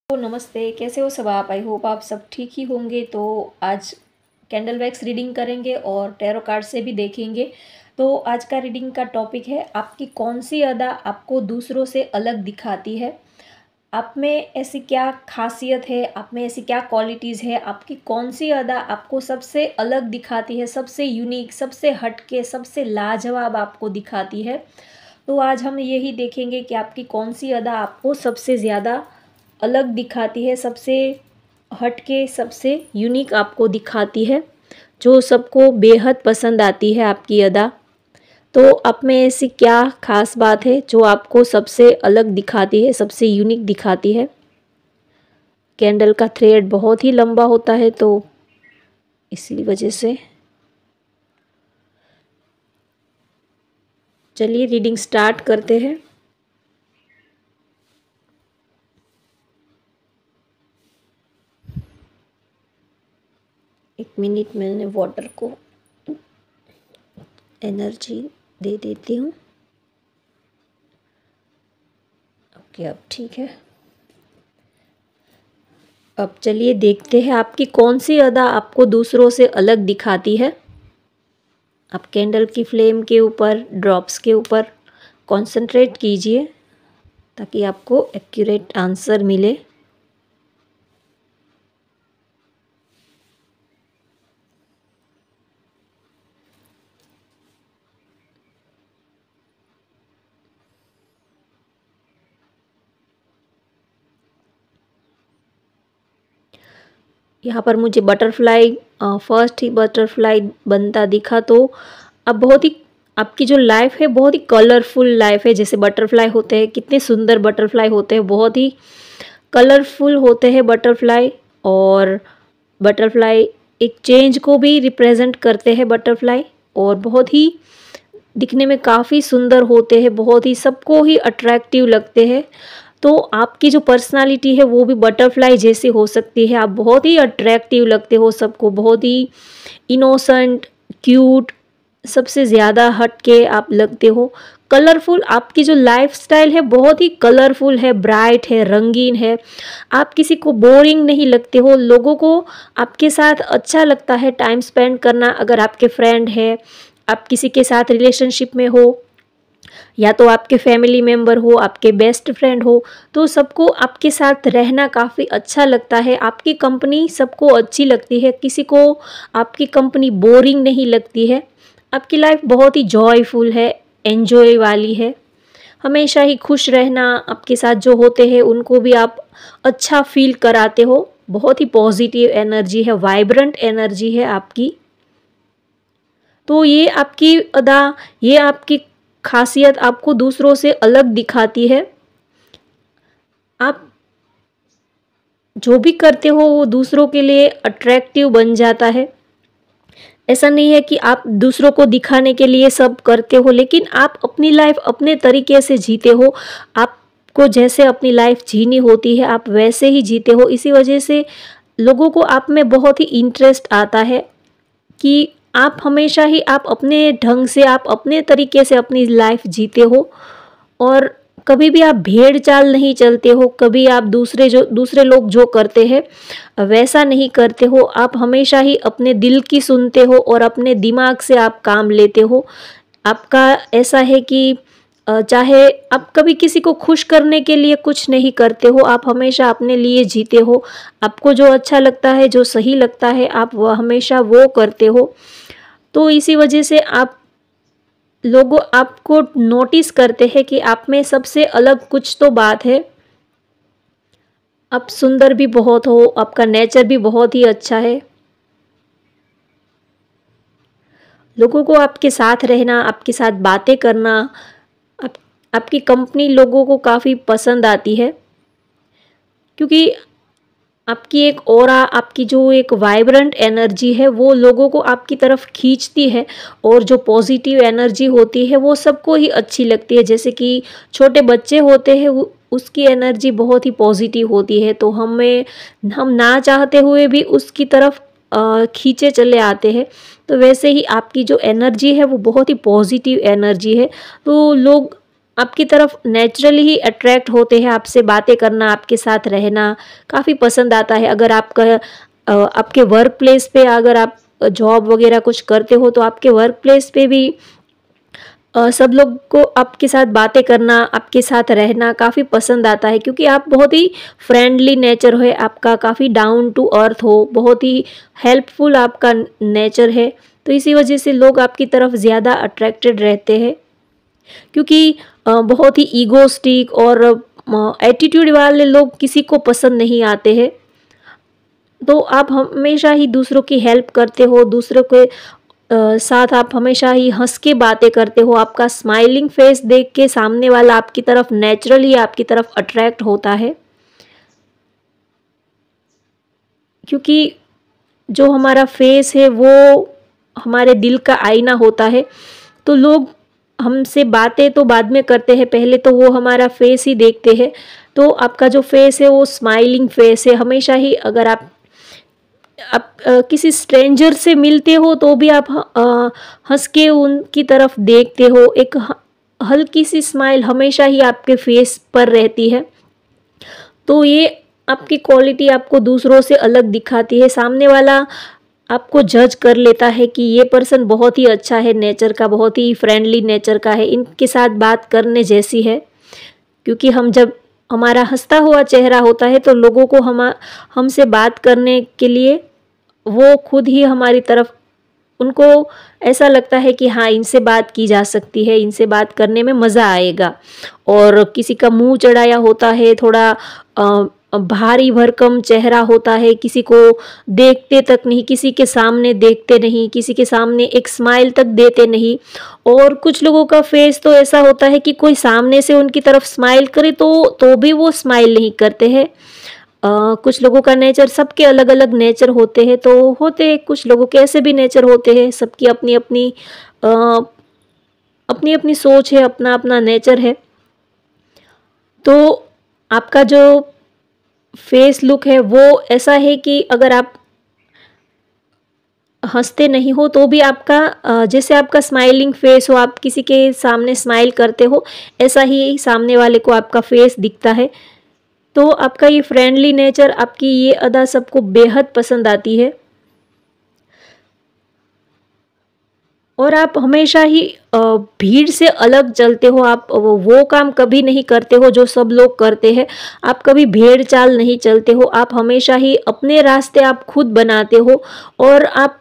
तो नमस्ते, कैसे हो सब आप? आई होप आप सब ठीक ही होंगे। तो आज कैंडल वैक्स रीडिंग करेंगे और टैरो कार्ड से भी देखेंगे। तो आज का रीडिंग का टॉपिक है, आपकी कौन सी अदा आपको दूसरों से अलग दिखाती है। आप में ऐसी क्या खासियत है, आप में ऐसी क्या क्वालिटीज़ है, आपकी कौन सी अदा आपको सबसे अलग दिखाती है, सबसे यूनिक, सबसे हटके, सबसे लाजवाब आपको दिखाती है। तो आज हम यही देखेंगे कि आपकी कौन सी अदा आपको सबसे ज़्यादा अलग दिखाती है, सबसे हटके, सबसे यूनिक आपको दिखाती है, जो सबको बेहद पसंद आती है आपकी अदा। तो आप में ऐसी क्या ख़ास बात है जो आपको सबसे अलग दिखाती है, सबसे यूनिक दिखाती है। कैंडल का थ्रेड बहुत ही लंबा होता है, तो इसी वजह से चलिए रीडिंग स्टार्ट करते हैं। एक मिनट, मैंने वाटर को एनर्जी दे देती हूँ। ओके, अब ठीक है। अब चलिए देखते हैं आपकी कौन सी अदा आपको दूसरों से अलग दिखाती है। आप कैंडल की फ्लेम के ऊपर, ड्रॉप्स के ऊपर कंसंट्रेट कीजिए ताकि आपको एक्यूरेट आंसर मिले। यहाँ पर मुझे बटरफ्लाई, फर्स्ट ही बटरफ्लाई बनता दिखा। तो अब बहुत ही आपकी जो लाइफ है बहुत ही कलरफुल लाइफ है। जैसे बटरफ्लाई होते हैं, कितने सुंदर बटरफ्लाई होते हैं, बहुत ही कलरफुल होते हैं बटरफ्लाई। और बटरफ्लाई एक चेंज को भी रिप्रेजेंट करते हैं बटरफ्लाई, और बहुत ही दिखने में काफ़ी सुंदर होते हैं, बहुत ही सबको ही अट्रैक्टिव लगते हैं। तो आपकी जो पर्सनालिटी है वो भी बटरफ्लाई जैसी हो सकती है। आप बहुत ही अट्रैक्टिव लगते हो सबको, बहुत ही इनोसेंट, क्यूट, सबसे ज़्यादा हटके आप लगते हो। कलरफुल, आपकी जो लाइफस्टाइल है बहुत ही कलरफुल है, ब्राइट है, रंगीन है। आप किसी को बोरिंग नहीं लगते हो, लोगों को आपके साथ अच्छा लगता है टाइम स्पेंड करना। अगर आपके फ्रेंड है, आप किसी के साथ रिलेशनशिप में हो, या तो आपके फैमिली मेम्बर हो, आपके बेस्ट फ्रेंड हो, तो सबको आपके साथ रहना काफ़ी अच्छा लगता है। आपकी कंपनी सबको अच्छी लगती है, किसी को आपकी कंपनी बोरिंग नहीं लगती है। आपकी लाइफ बहुत ही जॉयफुल है, एन्जॉय वाली है। हमेशा ही खुश रहना, आपके साथ जो होते हैं उनको भी आप अच्छा फील कराते हो। बहुत ही पॉजिटिव एनर्जी है, वाइब्रेंट एनर्जी है आपकी। तो ये आपकी अदा, ये आपकी खासियत आपको दूसरों से अलग दिखाती है। आप जो भी करते हो वो दूसरों के लिए अट्रैक्टिव बन जाता है। ऐसा नहीं है कि आप दूसरों को दिखाने के लिए सब करते हो, लेकिन आप अपनी लाइफ अपने तरीके से जीते हो। आपको जैसे अपनी लाइफ जीनी होती है आप वैसे ही जीते हो। इसी वजह से लोगों को आप में बहुत ही इंटरेस्ट आता है कि आप हमेशा ही आप अपने ढंग से, आप अपने तरीके से अपनी लाइफ जीते हो, और कभी भी आप भेड़ चाल नहीं चलते हो। कभी आप दूसरे लोग जो करते हैं वैसा नहीं करते हो। आप हमेशा ही अपने दिल की सुनते हो और अपने दिमाग से आप काम लेते हो। आपका ऐसा है कि चाहे आप कभी किसी को खुश करने के लिए कुछ नहीं करते हो, आप हमेशा अपने लिए जीते हो। आपको जो अच्छा लगता है, जो सही लगता है, आप वह हमेशा वो करते हो। तो इसी वजह से आप लोग आपको नोटिस करते हैं कि आप में सबसे अलग कुछ तो बात है। आप सुंदर भी बहुत हो, आपका नेचर भी बहुत ही अच्छा है। लोगों को आपके साथ रहना, आपके साथ बातें करना, आप, आपकी कंपनी लोगों को काफ़ी पसंद आती है, क्योंकि आपकी एक ऑरा, आपकी जो एक वाइब्रेंट एनर्जी है वो लोगों को आपकी तरफ खींचती है। और जो पॉजिटिव एनर्जी होती है वो सबको ही अच्छी लगती है। जैसे कि छोटे बच्चे होते हैं, उसकी एनर्जी बहुत ही पॉजिटिव होती है, तो हम ना चाहते हुए भी उसकी तरफ खींचे चले आते हैं। तो वैसे ही आपकी जो एनर्जी है वो बहुत ही पॉजिटिव एनर्जी है। तो लोग आपकी तरफ नेचुरली ही अट्रैक्ट होते हैं, आपसे बातें करना, आपके साथ रहना काफ़ी पसंद आता है। अगर आपका आपके वर्क प्लेस पे अगर आप जॉब वगैरह कुछ करते हो तो आपके वर्क प्लेस पे भी सब लोग को आपके साथ बातें करना, आपके साथ रहना काफ़ी पसंद आता है, क्योंकि आप बहुत ही फ्रेंडली नेचर है आपका, काफ़ी डाउन टू अर्थ हो, बहुत ही हेल्पफुल आपका नेचर है। तो इसी वजह से लोग आपकी तरफ ज़्यादा अट्रैक्टेड रहते हैं, क्योंकि बहुत ही ईगोस्टिक और एटीट्यूड वाले लोग किसी को पसंद नहीं आते हैं। तो आप हमेशा ही दूसरों की हेल्प करते हो, दूसरों के साथ आप हमेशा ही हंस के बातें करते हो। आपका स्माइलिंग फेस देख के सामने वाला आपकी तरफ नेचुरली आपकी तरफ अट्रैक्ट होता है, क्योंकि जो हमारा फेस है वो हमारे दिल का आईना होता है। तो लोग हमसे बातें तो बाद में करते हैं, पहले तो वो हमारा फेस ही देखते हैं। तो आपका जो फेस है वो स्माइलिंग फेस है। हमेशा ही अगर आप किसी स्ट्रेंजर से मिलते हो तो भी आप हंस के उनकी तरफ देखते हो, एक हल्की सी स्माइल हमेशा ही आपके फेस पर रहती है। तो ये आपकी क्वालिटी आपको दूसरों से अलग दिखाती है। सामने वाला आपको जज कर लेता है कि ये पर्सन बहुत ही अच्छा है नेचर का, बहुत ही फ्रेंडली नेचर का है, इनके साथ बात करने जैसी है। क्योंकि हम जब हमारा हंसता हुआ चेहरा होता है तो लोगों को हमसे बात करने के लिए वो खुद ही हमारी तरफ, उनको ऐसा लगता है कि हाँ, इनसे बात की जा सकती है, इनसे बात करने में मज़ा आएगा। और किसी का मुंह चढ़ाया होता है, थोड़ा भारी भरकम चेहरा होता है, किसी को देखते तक नहीं, किसी के सामने देखते नहीं, किसी के सामने एक स्माइल तक देते नहीं। और कुछ लोगों का फेस तो ऐसा होता है कि कोई सामने से उनकी तरफ स्माइल करे तो भी वो स्माइल नहीं करते हैं। कुछ लोगों का नेचर, सबके अलग अलग नेचर होते हैं, तो होते हैं कुछ लोगों के ऐसे भी नेचर होते हैं। सबकी अपनी अपनी अपनी अपनी सोच है, अपना अपना नेचर है। तो आपका जो फेस लुक है वो ऐसा है कि अगर आप हंसते नहीं हो तो भी आपका जैसे आपका स्माइलिंग फेस हो, आप किसी के सामने स्माइल करते हो, ऐसा ही सामने वाले को आपका फेस दिखता है। तो आपका ये फ्रेंडली नेचर, आपकी ये अदा सबको बेहद पसंद आती है। और आप हमेशा ही भीड़ से अलग चलते हो, आप वो काम कभी नहीं करते हो जो सब लोग करते हैं। आप कभी भेड़ चाल नहीं चलते हो, आप हमेशा ही अपने रास्ते आप खुद बनाते हो और आप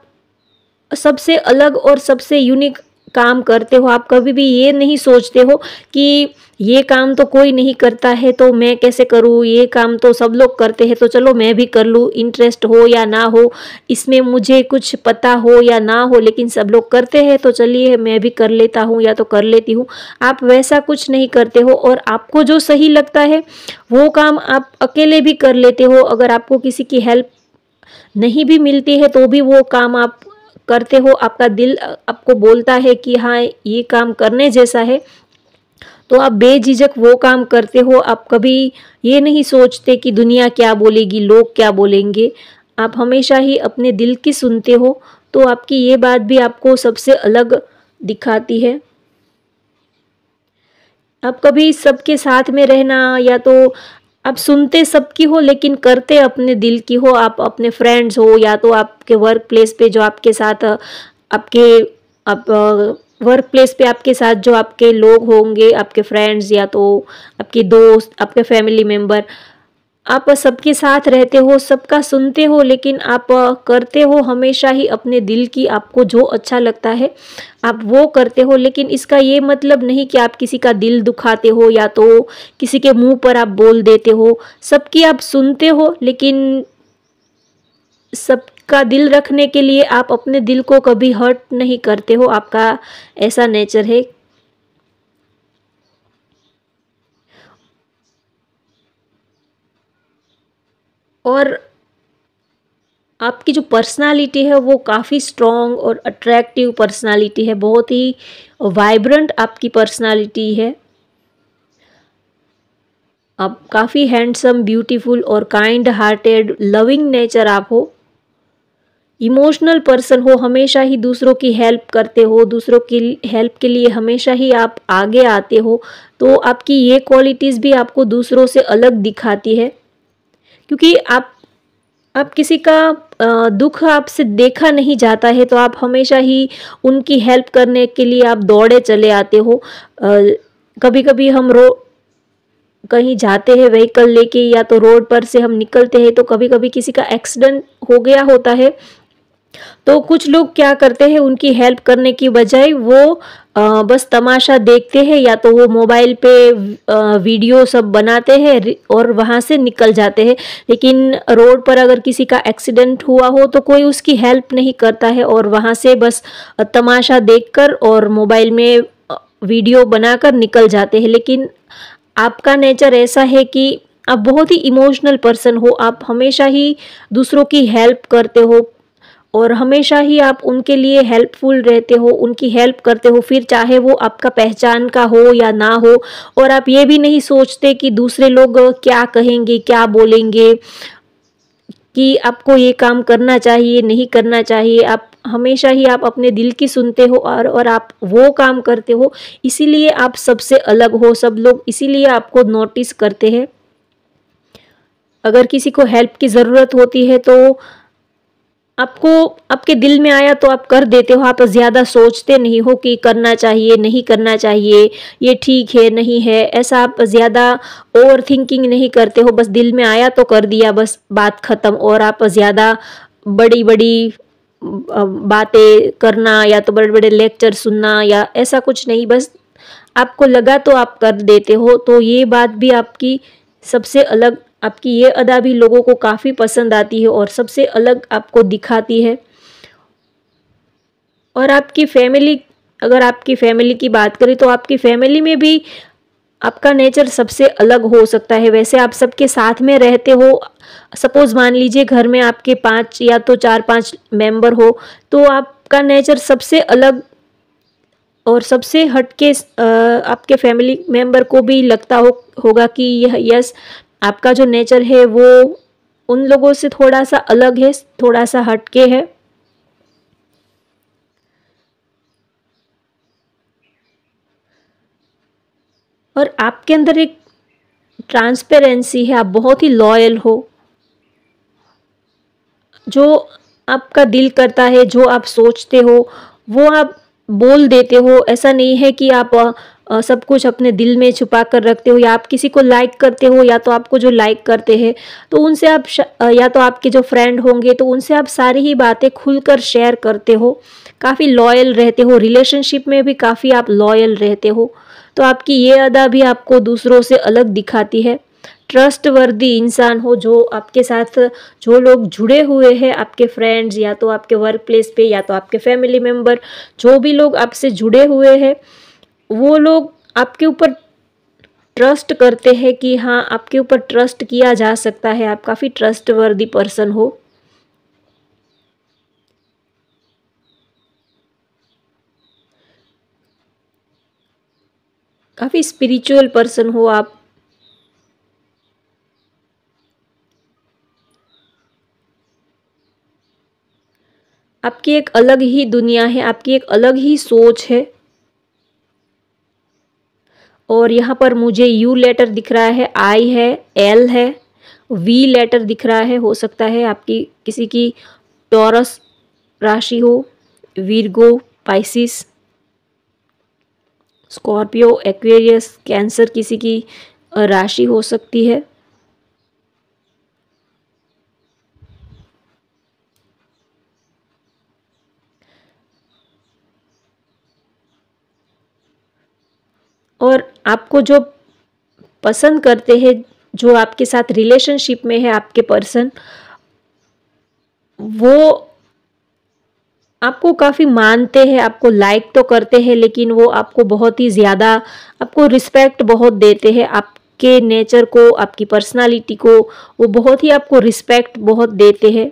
सबसे अलग और सबसे यूनिक काम करते हो। आप कभी भी ये नहीं सोचते हो कि ये काम तो कोई नहीं करता है तो मैं कैसे करूँ, ये काम तो सब लोग करते हैं तो चलो मैं भी कर लूँ, इंटरेस्ट हो या ना हो, इसमें मुझे कुछ पता हो या ना हो, लेकिन सब लोग करते हैं तो चलिए मैं भी कर लेता हूँ या तो कर लेती हूँ। आप वैसा कुछ नहीं करते हो और आपको जो सही लगता है वो काम आप अकेले भी कर लेते हो। अगर आपको किसी की हेल्प नहीं भी मिलती है तो भी वो काम आप करते हो, आपका दिल आपको बोलता है कि हाँ, ये काम करने जैसा है, तो आप बेझिझक वो काम करते हो। आप कभी ये नहीं सोचते कि दुनिया क्या बोलेगी, लोग क्या बोलेंगे। आप हमेशा ही अपने दिल की सुनते हो, तो आपकी ये बात भी आपको सबसे अलग दिखाती है। आप कभी सबके साथ में रहना, या तो आप सुनते सबकी हो लेकिन करते अपने दिल की हो, आप अपने फ्रेंड्स हो या तो आपके वर्क प्लेस पे जो आपके साथ आपके आप वर्क प्लेस पे आपके साथ जो आपके लोग होंगे, आपके फ्रेंड्स या तो आपके दोस्त, आपके फैमिली मेम्बर, आप सबके साथ रहते हो, सबका सुनते हो, लेकिन आप करते हो हमेशा ही अपने दिल की, आपको जो अच्छा लगता है आप वो करते हो। लेकिन इसका ये मतलब नहीं कि आप किसी का दिल दुखाते हो या तो किसी के मुंह पर आप बोल देते हो। सबकी आप सुनते हो, लेकिन सबका दिल रखने के लिए आप अपने दिल को कभी हर्ट नहीं करते हो। आपका ऐसा नेचर है। और आपकी जो पर्सनालिटी है वो काफ़ी स्ट्रॉन्ग और अट्रैक्टिव पर्सनालिटी है, बहुत ही वाइब्रेंट आपकी पर्सनालिटी है। आप काफ़ी हैंडसम, ब्यूटीफुल और काइंड हार्टेड, लविंग नेचर आप हो। इमोशनल पर्सन हो, हमेशा ही दूसरों की हेल्प करते हो, दूसरों की हेल्प के लिए हमेशा ही आप आगे आते हो, तो आपकी ये क्वालिटीज़ भी आपको दूसरों से अलग दिखाती है। क्योंकि आप किसी का दुख आपसे देखा नहीं जाता है, तो आप हमेशा ही उनकी हेल्प करने के लिए आप दौड़े चले आते हो। कभी कभी हम कहीं जाते हैं व्हीकल लेके, या तो रोड पर से हम निकलते हैं, तो कभी कभी किसी का एक्सीडेंट हो गया होता है, तो कुछ लोग क्या करते हैं, उनकी हेल्प करने की बजाय वो बस तमाशा देखते हैं, या तो वो मोबाइल पे वीडियो सब बनाते हैं और वहाँ से निकल जाते हैं। लेकिन रोड पर अगर किसी का एक्सीडेंट हुआ हो तो कोई उसकी हेल्प नहीं करता है, और वहाँ से बस तमाशा देखकर और मोबाइल में वीडियो बनाकर निकल जाते हैं। लेकिन आपका नेचर ऐसा है कि आप बहुत ही इमोशनल पर्सन हो, आप हमेशा ही दूसरों की हेल्प करते हो, और हमेशा ही आप उनके लिए हेल्पफुल रहते हो, उनकी हेल्प करते हो, फिर चाहे वो आपका पहचान का हो या ना हो। और आप ये भी नहीं सोचते कि दूसरे लोग क्या कहेंगे, क्या बोलेंगे, कि आपको ये काम करना चाहिए, नहीं करना चाहिए। आप हमेशा ही आप अपने दिल की सुनते हो, और आप वो काम करते हो, इसीलिए आप सबसे अलग हो। सब लोग इसीलिए आपको नोटिस करते हैं। अगर किसी को हेल्प की ज़रूरत होती है तो आपको आपके दिल में आया तो आप कर देते हो, आप ज़्यादा सोचते नहीं हो कि करना चाहिए, नहीं करना चाहिए, ये ठीक है, नहीं है, ऐसा आप ज़्यादा ओवर थिंकिंग नहीं करते हो। बस दिल में आया तो कर दिया, बस बात ख़त्म। और आप ज़्यादा बड़ी बड़ी बातें करना, या तो बड़े बड़े लेक्चर सुनना, या ऐसा कुछ नहीं, बस आपको लगा तो आप कर देते हो। तो ये बात भी आपकी सबसे अलग, आपकी ये अदा भी लोगों को काफ़ी पसंद आती है और सबसे अलग आपको दिखाती है। और आपकी फैमिली, अगर आपकी फैमिली की बात करें तो आपकी फैमिली में भी आपका नेचर सबसे अलग हो सकता है। वैसे आप सबके साथ में रहते हो, सपोज़ मान लीजिए घर में आपके 5 या तो 4-5 मेंबर हो, तो आपका नेचर सबसे अलग और सबसे हटके आपके फैमिली मेंबर को भी लगता होगा कि यह यस, आपका जो नेचर है वो उन लोगों से थोड़ा सा अलग है, थोड़ा सा हटके है। और आपके अंदर एक ट्रांसपेरेंसी है, आप बहुत ही लॉयल हो। जो आपका दिल करता है, जो आप सोचते हो, वो आप बोल देते हो। ऐसा नहीं है कि आप सब कुछ अपने दिल में छुपा कर रखते हो, या आप किसी को लाइक करते हो, या तो आपको जो लाइक करते हैं तो उनसे आप या तो आपके जो फ्रेंड होंगे तो उनसे आप सारी ही बातें खुलकर शेयर करते हो, काफ़ी लॉयल रहते हो, रिलेशनशिप में भी काफ़ी आप लॉयल रहते हो। तो आपकी ये अदा भी आपको दूसरों से अलग दिखाती है। ट्रस्टवर्दी इंसान हो, जो आपके साथ जो लोग जुड़े हुए हैं, आपके फ्रेंड्स, या तो आपके वर्क प्लेस पे, या तो आपके फैमिली मेम्बर, जो भी लोग आपसे जुड़े हुए हैं, वो लोग आपके ऊपर ट्रस्ट करते हैं कि हाँ, आपके ऊपर ट्रस्ट किया जा सकता है, आप काफ़ी ट्रस्टवर्दी पर्सन हो। काफ़ी स्पिरिचुअल पर्सन हो आप। आपकी एक अलग ही दुनिया है, आपकी एक अलग ही सोच है। और यहाँ पर मुझे यू लेटर दिख रहा है, आई है, एल है, वी लेटर दिख रहा है। हो सकता है आपकी किसी की टॉरस राशि हो, Virgo, Pisces, Scorpio, Aquarius, cancer किसी की राशि हो सकती है। और आपको जो पसंद करते हैं, जो आपके साथ रिलेशनशिप में है आपके पर्सन, वो आपको काफ़ी मानते हैं, आपको लाइक तो करते हैं, लेकिन वो आपको बहुत ही ज़्यादा, आपको रिस्पेक्ट बहुत देते हैं, आपके नेचर को, आपकी पर्सनालिटी को वो बहुत ही आपको रिस्पेक्ट बहुत देते हैं।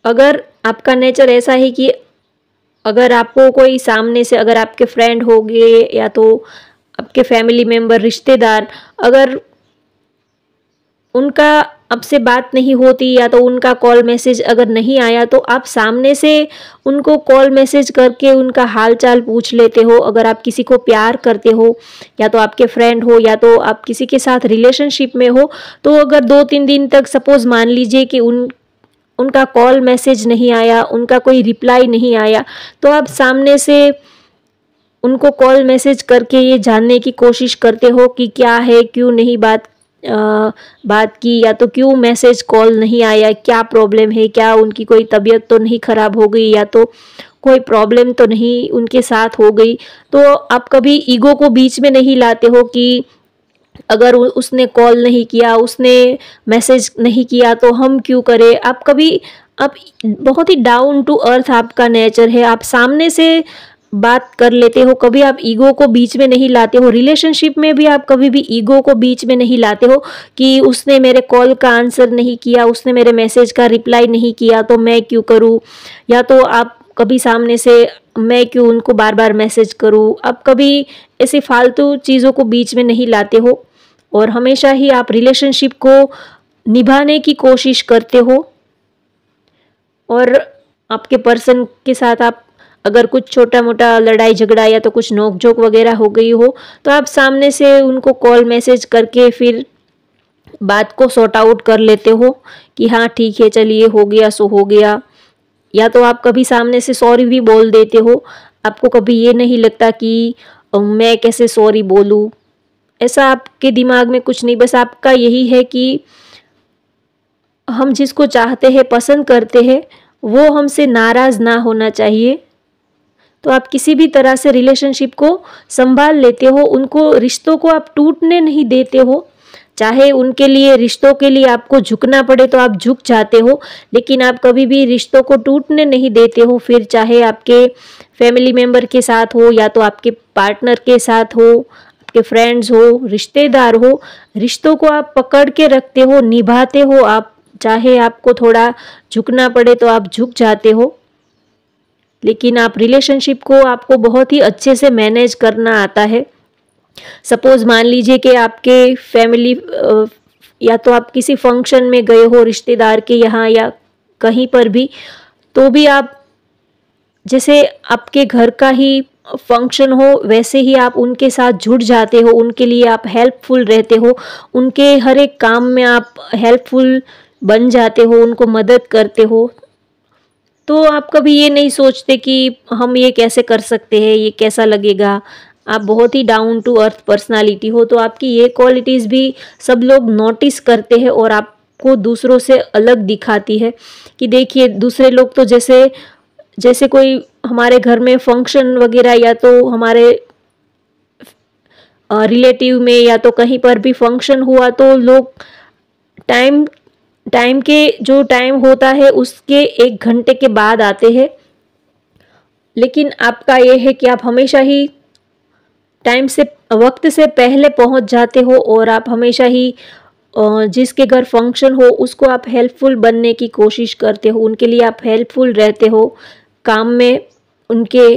अगर आपका नेचर ऐसा है कि अगर आपको कोई सामने से, अगर आपके फ्रेंड हो गए, या तो आपके फैमिली मेम्बर, रिश्तेदार, अगर उनका आपसे बात नहीं होती या तो उनका कॉल मैसेज अगर नहीं आया तो आप सामने से उनको कॉल मैसेज करके उनका हाल चाल पूछ लेते हो। अगर आप किसी को प्यार करते हो, या तो आपके फ्रेंड हो या तो आप किसी के साथ रिलेशनशिप में हो, तो अगर 2-3 दिन तक सपोज़ मान लीजिए कि उनका कॉल मैसेज नहीं आया, उनका कोई रिप्लाई नहीं आया, तो आप सामने से उनको कॉल मैसेज करके ये जानने की कोशिश करते हो कि क्या है, क्यों नहीं बात की, या तो क्यों मैसेज कॉल नहीं आया, क्या प्रॉब्लम है, क्या उनकी कोई तबीयत तो नहीं ख़राब हो गई, या तो कोई प्रॉब्लम तो नहीं उनके साथ हो गई। तो आप कभी ईगो को बीच में नहीं लाते हो कि अगर उसने कॉल नहीं किया, उसने मैसेज नहीं किया तो हम क्यों करें। आप बहुत ही डाउन टू अर्थ आपका नेचर है, आप सामने से बात कर लेते हो, कभी आप ईगो को बीच में नहीं लाते हो। रिलेशनशिप में भी आप कभी भी ईगो को बीच में नहीं लाते हो कि उसने मेरे कॉल का आंसर नहीं किया, उसने मेरे मैसेज का रिप्लाई नहीं किया तो मैं क्यों करूं, या तो आप कभी सामने से मैं क्यों उनको बार बार मैसेज करूं। आप कभी ऐसी फालतू चीज़ों को बीच में नहीं लाते हो और हमेशा ही आप रिलेशनशिप को निभाने की कोशिश करते हो। और आपके पर्सन के साथ आप अगर कुछ छोटा मोटा लड़ाई झगड़ा या तो कुछ नोक झोंक वगैरह हो गई हो, तो आप सामने से उनको कॉल मैसेज करके फिर बात को सॉर्ट आउट कर लेते हो कि हाँ ठीक है, चलिए हो गया सो हो गया। या तो आप कभी सामने से सॉरी भी बोल देते हो, आपको कभी ये नहीं लगता कि मैं कैसे सॉरी बोलूँ, ऐसा आपके दिमाग में कुछ नहीं। बस आपका यही है कि हम जिसको चाहते हैं, पसंद करते हैं, वो हमसे नाराज़ ना होना चाहिए। तो आप किसी भी तरह से रिलेशनशिप को संभाल लेते हो, उनको रिश्तों को आप टूटने नहीं देते हो। चाहे उनके लिए, रिश्तों के लिए आपको झुकना पड़े तो आप झुक जाते हो, लेकिन आप कभी भी रिश्तों को टूटने नहीं देते हो। फिर चाहे आपके फैमिली मेम्बर के साथ हो या तो आपके पार्टनर के साथ हो, आपके फ्रेंड्स हो, रिश्तेदार हो, रिश्तों को आप पकड़ के रखते हो, निभाते हो। आप चाहे आपको थोड़ा झुकना पड़े तो आप झुक जाते हो, लेकिन आप रिलेशनशिप को आपको बहुत ही अच्छे से मैनेज करना आता है। सपोज़ मान लीजिए कि आपके फैमिली या तो आप किसी फंक्शन में गए हो रिश्तेदार के यहाँ या कहीं पर भी, तो भी आप जैसे आपके घर का ही फंक्शन हो वैसे ही आप उनके साथ जुड़ जाते हो, उनके लिए आप हेल्पफुल रहते हो, उनके हर एक काम में आप हेल्पफुल बन जाते हो, उनको मदद करते हो। तो आप कभी ये नहीं सोचते कि हम ये कैसे कर सकते हैं, ये कैसा लगेगा। आप बहुत ही डाउन टू अर्थ पर्सनालिटी हो, तो आपकी ये क्वालिटीज़ भी सब लोग नोटिस करते हैं और आपको दूसरों से अलग दिखाती है। कि देखिए दूसरे लोग तो जैसे कोई हमारे घर में फंक्शन वगैरह या तो हमारे रिलेटिव में या तो कहीं पर भी फंक्शन हुआ तो लोग टाइम टाइम के जो टाइम होता है उसके 1 घंटे के बाद आते हैं, लेकिन आपका ये है कि आप हमेशा ही टाइम से, वक्त से पहले पहुंच जाते हो और आप हमेशा ही जिसके घर फंक्शन हो उसको आप हेल्पफुल बनने की कोशिश करते हो, उनके लिए आप हेल्पफुल रहते हो, काम में उनके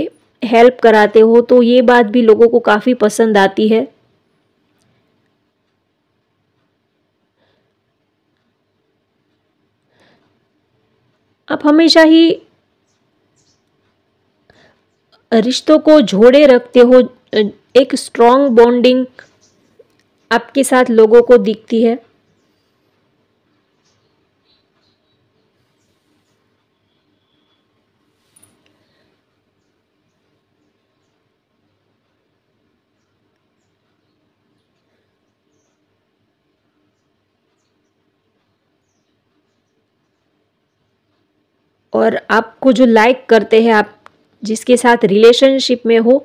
हेल्प कराते हो। तो ये बात भी लोगों को काफ़ी पसंद आती है। आप हमेशा ही रिश्तों को जोड़े रखते हो, एक स्ट्रॉन्ग बॉन्डिंग आपके साथ लोगों को दिखती है। और आपको जो लाइक करते हैं, आप जिसके साथ रिलेशनशिप में हो,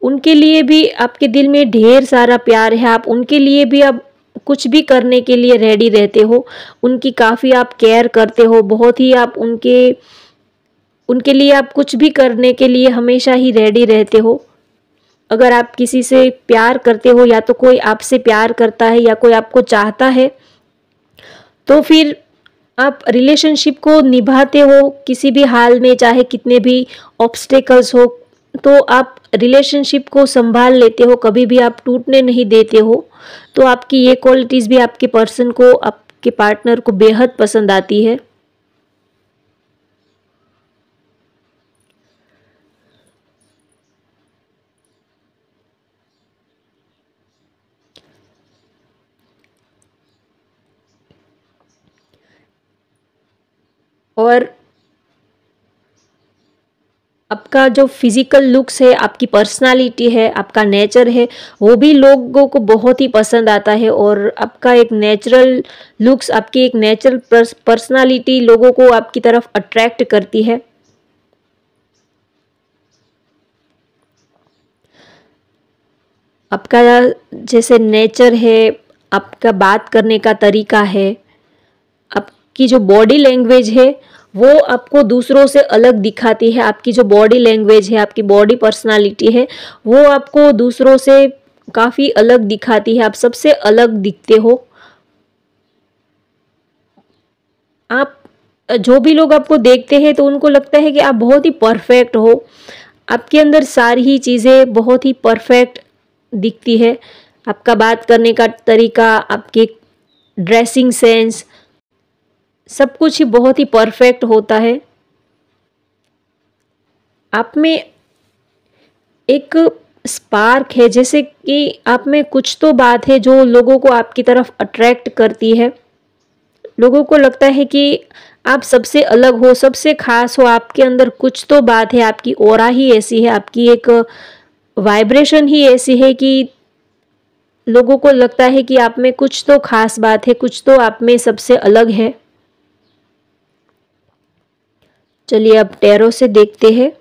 उनके लिए भी आपके दिल में ढेर सारा प्यार है। आप उनके लिए भी अब कुछ भी करने के लिए रेडी रहते हो, उनकी काफ़ी आप केयर करते हो, बहुत ही आप उनके लिए आप कुछ भी करने के लिए हमेशा ही रेडी रहते हो। अगर आप किसी से प्यार करते हो या तो कोई आपसे प्यार करता है या कोई आपको चाहता है, तो फिर आप रिलेशनशिप को निभाते हो किसी भी हाल में, चाहे कितने भी ऑब्स्टेकल्स हो, तो आप रिलेशनशिप को संभाल लेते हो, कभी भी आप टूटने नहीं देते हो। तो आपकी ये क्वालिटीज़ भी आपके पर्सन को, आपके पार्टनर को बेहद पसंद आती है। और आपका जो फिजिकल लुक्स है, आपकी पर्सनालिटी है, आपका नेचर है, वो भी लोगों को बहुत ही पसंद आता है। और आपका एक नेचुरल लुक्स, आपकी एक नेचुरल पर्सनालिटी लोगों को आपकी तरफ अट्रैक्ट करती है। आपका जैसे नेचर है, आपका बात करने का तरीका है, आपकी जो बॉडी लैंग्वेज है, वो आपको दूसरों से अलग दिखाती है। आपकी जो बॉडी लैंग्वेज है, आपकी बॉडी पर्सनालिटी है, वो आपको दूसरों से काफ़ी अलग दिखाती है। आप सबसे अलग दिखते हो। आप जो भी लोग आपको देखते हैं तो उनको लगता है कि आप बहुत ही परफेक्ट हो। आपके अंदर सारी ही चीज़ें बहुत ही परफेक्ट दिखती है। आपका बात करने का तरीका, आपके ड्रेसिंग सेंस, सब कुछ ही बहुत ही परफेक्ट होता है। आप में एक स्पार्क है, जैसे कि आप में कुछ तो बात है जो लोगों को आपकी तरफ अट्रैक्ट करती है। लोगों को लगता है कि आप सबसे अलग हो, सबसे खास हो। आपके अंदर कुछ तो बात है, आपकी ऑरा ही ऐसी है, आपकी एक वाइब्रेशन ही ऐसी है कि लोगों को लगता है कि आप में कुछ तो खास बात है, कुछ तो आप में सबसे अलग है। चलिए अब टैरो से देखते हैं।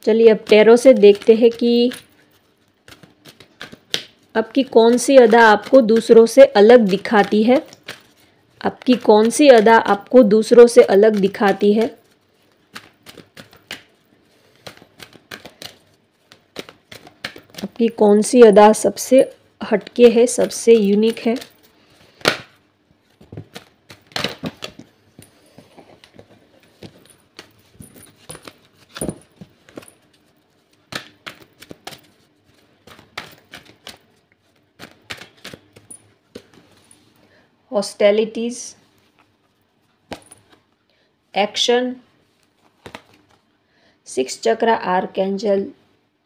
चलिए अब टैरो से देखते हैं कि आपकी कौन सी अदा आपको दूसरों से अलग दिखाती है। आपकी कौन सी अदा आपको दूसरों से अलग दिखाती है। आपकी कौन सी अदा सबसे हटके है, सबसे यूनिक है। Hostilities, action, 6 chakra archangel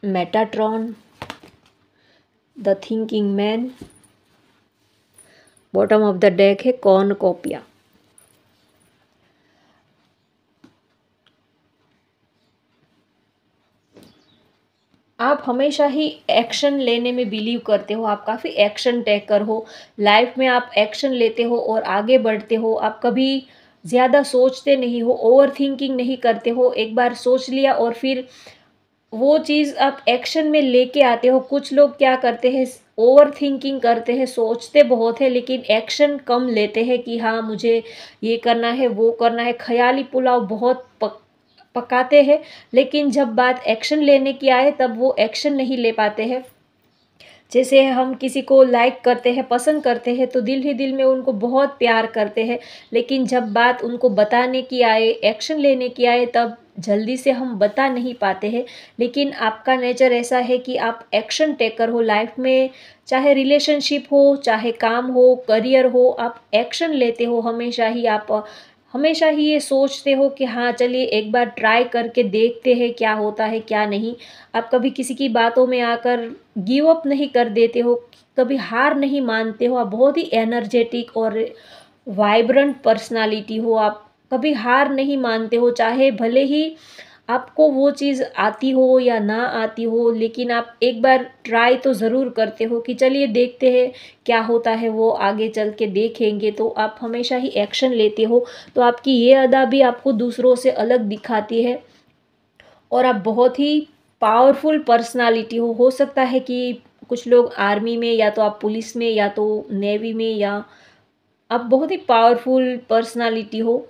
Metatron, the thinking man. Bottom of the deck है कॉर्नकोपिया। आप हमेशा ही एक्शन लेने में बिलीव करते हो। आप काफ़ी एक्शन टेकर हो। लाइफ में आप एक्शन लेते हो और आगे बढ़ते हो। आप कभी ज़्यादा सोचते नहीं हो, ओवर थिंकिंग नहीं करते हो। एक बार सोच लिया और फिर वो चीज़ आप एक्शन में लेके आते हो। कुछ लोग क्या करते हैं, ओवर थिंकिंग करते हैं, सोचते बहुत है लेकिन एक्शन कम लेते हैं कि हाँ मुझे ये करना है, वो करना है। ख्याली पुलाव बहुत पकाते हैं, लेकिन जब बात एक्शन लेने की आए तब वो एक्शन नहीं ले पाते हैं। जैसे हम किसी को लाइक करते हैं, पसंद करते हैं तो दिल ही दिल में उनको बहुत प्यार करते हैं, लेकिन जब बात उनको बताने की आए, एक्शन लेने की आए, तब जल्दी से हम बता नहीं पाते हैं। लेकिन आपका नेचर ऐसा है कि आप एक्शन टेकर हो। लाइफ में चाहे रिलेशनशिप हो, चाहे काम हो, करियर हो, आप एक्शन लेते हो हमेशा ही। आप हमेशा ही ये सोचते हो कि हाँ चलिए एक बार ट्राई करके देखते हैं क्या होता है क्या नहीं। आप कभी किसी की बातों में आकर गिव अप नहीं कर देते हो, कभी हार नहीं मानते हो। आप बहुत ही एनर्जेटिक और वाइब्रेंट पर्सनालिटी हो। आप कभी हार नहीं मानते हो, चाहे भले ही आपको वो चीज़ आती हो या ना आती हो, लेकिन आप एक बार ट्राई तो ज़रूर करते हो कि चलिए देखते हैं क्या होता है, वो आगे चल के देखेंगे। तो आप हमेशा ही एक्शन लेते हो। तो आपकी ये अदा भी आपको दूसरों से अलग दिखाती है। और आप बहुत ही पावरफुल पर्सनालिटी हो सकता है कि कुछ लोग आर्मी में, या तो आप पुलिस में, या तो नेवी में, या आप बहुत ही पावरफुल पर्सनालिटी हो।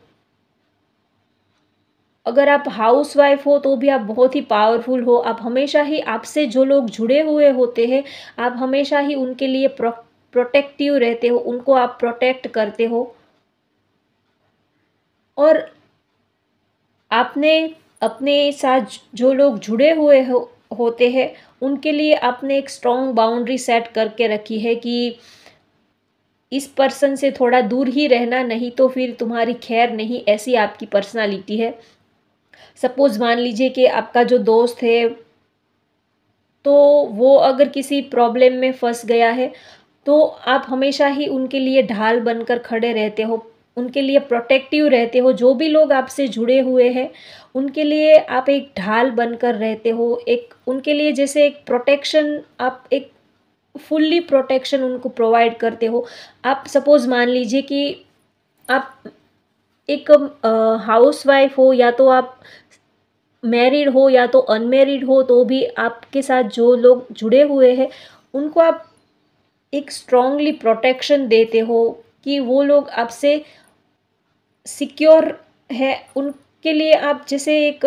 अगर आप हाउसवाइफ हो तो भी आप बहुत ही पावरफुल हो। आप हमेशा ही, आपसे जो लोग जुड़े हुए होते हैं, आप हमेशा ही उनके लिए प्रोटेक्टिव रहते हो, उनको आप प्रोटेक्ट करते हो। और आपने अपने साथ जो लोग जुड़े हुए होते हैं, उनके लिए आपने एक स्ट्रॉन्ग बाउंड्री सेट करके रखी है कि इस पर्सन से थोड़ा दूर ही रहना, नहीं तो फिर तुम्हारी खैर नहीं, ऐसी आपकी पर्सनालिटी है। सपोज़ मान लीजिए कि आपका जो दोस्त है, तो वो अगर किसी प्रॉब्लम में फँस गया है, तो आप हमेशा ही उनके लिए ढाल बनकर खड़े रहते हो, उनके लिए प्रोटेक्टिव रहते हो। जो भी लोग आपसे जुड़े हुए हैं, उनके लिए आप एक ढाल बनकर रहते हो, एक उनके लिए जैसे एक प्रोटेक्शन, आप एक फुल्ली प्रोटेक्शन उनको प्रोवाइड करते हो। आप सपोज़ मान लीजिए कि आप एक हाउसवाइफ हो, या तो आप मैरिड हो या तो अनमैरिड हो, तो भी आपके साथ जो लोग जुड़े हुए हैं, उनको आप एक स्ट्रॉन्गली प्रोटेक्शन देते हो कि वो लोग आपसे सिक्योर है। उनके लिए आप जैसे एक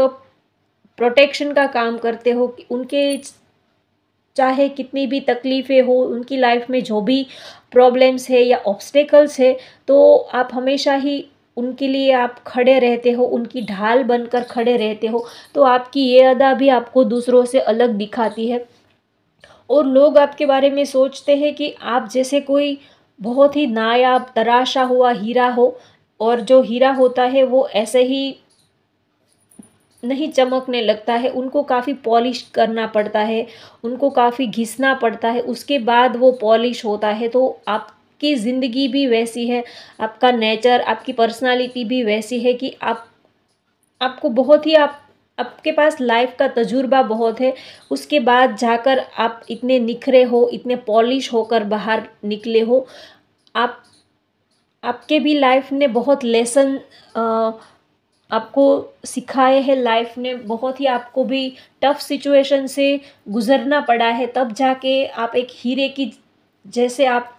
प्रोटेक्शन का काम करते हो कि उनके चाहे कितनी भी तकलीफ़ें हो, उनकी लाइफ में जो भी प्रॉब्लम्स है या ऑब्स्टेकल्स है, तो आप हमेशा ही उनके लिए आप खड़े रहते हो, उनकी ढाल बनकर खड़े रहते हो। तो आपकी ये अदा भी आपको दूसरों से अलग दिखाती है, और लोग आपके बारे में सोचते हैं कि आप जैसे कोई बहुत ही नायाब तराशा हुआ हीरा हो, और जो हीरा होता है वो ऐसे ही नहीं चमकने लगता है, उनको काफ़ी पॉलिश करना पड़ता है, उनको काफ़ी घिसना पड़ता है, उसके बाद वो पॉलिश होता है। तो आपकी ज़िंदगी भी वैसी है, आपका नेचर, आपकी पर्सनालिटी भी वैसी है कि आपको बहुत ही आपके पास लाइफ का तजुर्बा बहुत है, उसके बाद जाकर आप इतने निखरे हो, इतने पॉलिश होकर बाहर निकले हो। आप आपके भी लाइफ ने बहुत लेसन आपको सिखाए हैं, लाइफ ने बहुत ही आपको भी टफ सिचुएशन से गुज़रना पड़ा है, तब जाके आप एक हीरे की जैसे आप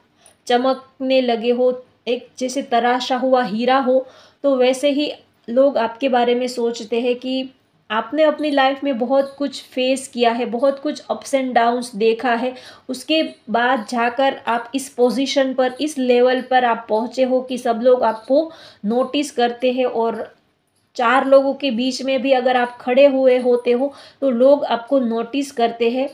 चमकने लगे हो, एक जैसे तराशा हुआ हीरा हो। तो वैसे ही लोग आपके बारे में सोचते हैं कि आपने अपनी लाइफ में बहुत कुछ फेस किया है, बहुत कुछ अप्स एंड डाउन्स देखा है, उसके बाद जाकर आप इस पोजीशन पर, इस लेवल पर आप पहुँचे हो कि सब लोग आपको नोटिस करते हैं। और 4 लोगों के बीच में भी अगर आप खड़े हुए होते हो, तो लोग आपको नोटिस करते हैं।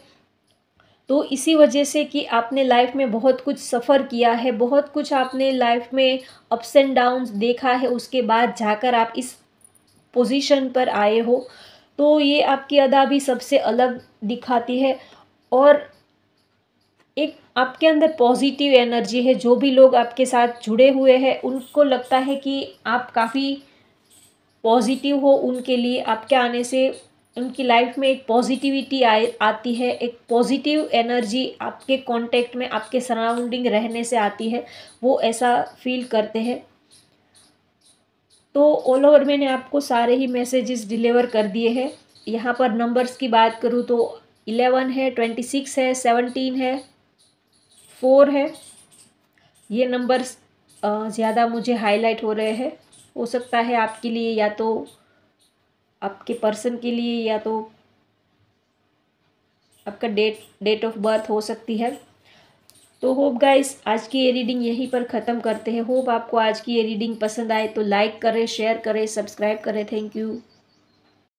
तो इसी वजह से कि आपने लाइफ में बहुत कुछ सफ़र किया है, बहुत कुछ आपने लाइफ में अप्स एंड डाउन्स देखा है, उसके बाद जाकर आप इस पोजीशन पर आए हो। तो ये आपकी अदा भी सबसे अलग दिखाती है, और एक आपके अंदर पॉजिटिव एनर्जी है। जो भी लोग आपके साथ जुड़े हुए हैं, उनको लगता है कि आप काफ़ी पॉजिटिव हो, उनके लिए आपके आने से उनकी लाइफ में एक पॉजिटिविटी आती है, एक पॉजिटिव एनर्जी आपके कांटेक्ट में, आपके सराउंडिंग रहने से आती है, वो ऐसा फील करते हैं। तो ऑल ओवर मैंने आपको सारे ही मैसेजेस डिलीवर कर दिए हैं। यहाँ पर नंबर्स की बात करूँ तो 11 है, 26 है, 17 है, 4 है। ये नंबर्स ज़्यादा मुझे हाईलाइट हो रहे हैं। हो सकता है आपके लिए, या तो आपके पर्सन के लिए, या तो आपका डेट ऑफ बर्थ हो सकती है। तो होप गाइस, आज की ये रीडिंग यहीं पर ख़त्म करते हैं। होप आपको आज की ये रीडिंग पसंद आए तो लाइक करें, शेयर करें, सब्सक्राइब करें। Thank you.